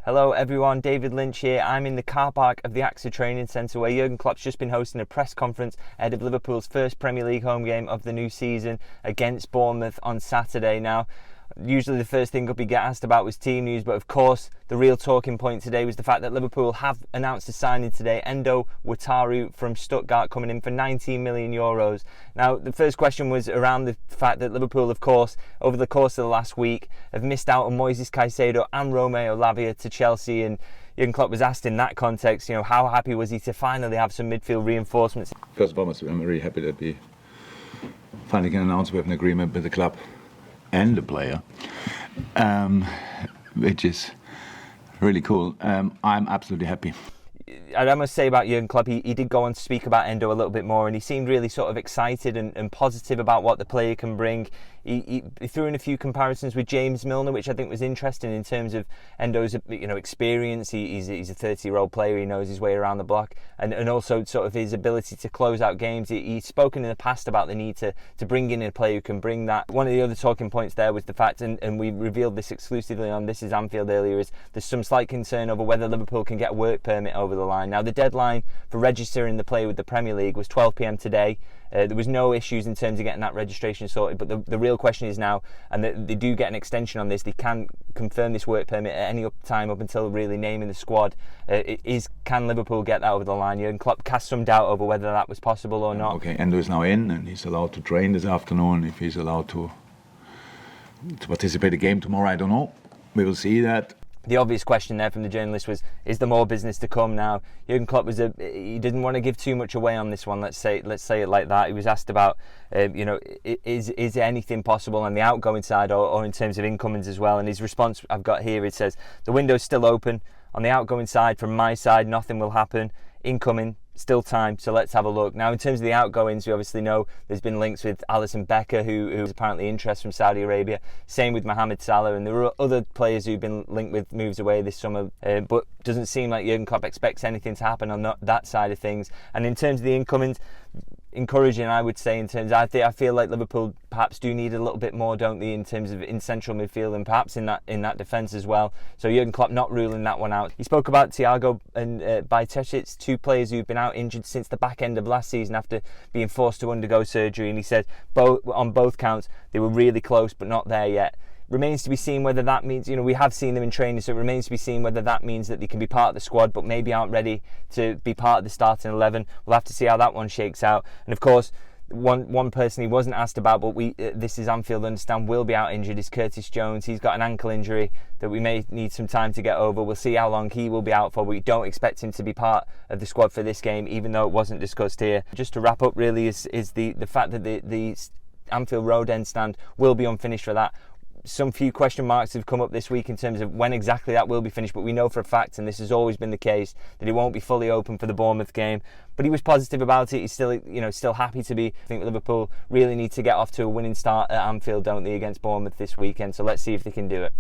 Hello everyone, David Lynch here. I'm in the car park of the AXA Training Centre where Jurgen Klopp's just been hosting a press conference ahead of Liverpool's first Premier League home game of the new season against Bournemouth on Saturday. Now, usually the first thing we get asked about was team news, but of course the real talking point today was the fact that Liverpool have announced a signing today, Endo from Stuttgart, coming in for €19 million. Now, the first question was around the fact that Liverpool, of course, over the course of the last week, have missed out on Moises Caicedo and Romeo Lavia to Chelsea, and Jurgen Klopp was asked in that context, how happy was he to finally have some midfield reinforcements? First and foremost, I'm very happy that we finally can announce we have an agreement with the club and the player, which is really cool. I'm absolutely happy. I must say about Jurgen Klopp, he did go on to speak about Endo a little bit more, and he seemed really sort of excited and positive about what the player can bring. He threw in a few comparisons with James Milner, which I think was interesting in terms of Endo's experience. He's a 30-year-old player. He knows his way around the block, and also sort of his ability to close out games. He's spoken in the past about the need to bring in a player who can bring that. One of the other talking points there was the fact, and we revealed this exclusively on This Is Anfield earlier, is there's some slight concern over whether Liverpool can get a work permit over the line. Now, the deadline for registering the player with the Premier League was 12 p.m. today. There was no issues in terms of getting that registration sorted, but the real question is now, and they do get an extension on this, they can confirm this work permit at any time up until really naming the squad. Can Liverpool get that over the line? Jurgen Klopp cast some doubt over whether that was possible or not. Okay, Endo is now in, and he's allowed to train this afternoon. If he's allowed to participate in the game tomorrow, I don't know. We will see that. The obvious question there from the journalist was, is there more business to come now? Jurgen Klopp he didn't want to give too much away on this one, let's say it like that. He was asked about, is anything possible on the outgoing side or in terms of incomings as well? And his response I've got here, it says, the window's still open. On the outgoing side, from my side, nothing will happen. Incoming, still time, so let's have a look. Now, in terms of the outgoings, we obviously know there's been links with Alisson Becker, who's apparently interest from Saudi Arabia. Same with Mohamed Salah, and there are other players who've been linked with moves away this summer, but doesn't seem like Jurgen Klopp expects anything to happen on that side of things. And in terms of the incomings, encouraging, I would say, in terms of, I feel like Liverpool perhaps do need a little bit more, don't they, in terms of in central midfield and perhaps in that defence as well. So Jurgen Klopp not ruling that one out. He spoke about Thiago and Bajcetic, two players who've been out injured since the back end of last season after being forced to undergo surgery, and he said on both counts they were really close but not there yet. Remains to be seen whether that means, we have seen them in training, so it remains to be seen whether that means that they can be part of the squad but maybe aren't ready to be part of the starting 11. We'll have to see how that one shakes out. And of course, one person he wasn't asked about, but This Is Anfield understand will be out injured, is Curtis Jones. He's got an ankle injury that we may need some time to get over. We'll see how long he will be out for. We don't expect him to be part of the squad for this game, even though it wasn't discussed here. Just to wrap up really is the fact that the Anfield Road end stand will be unfinished for that. Some few question marks have come up this week in terms of when exactly that will be finished, but we know for a fact, and this has always been the case, that it won't be fully open for the Bournemouth game. But he was positive about it. He's still happy to be. I think Liverpool really need to get off to a winning start at Anfield, don't they, against Bournemouth this weekend. So let's see if they can do it.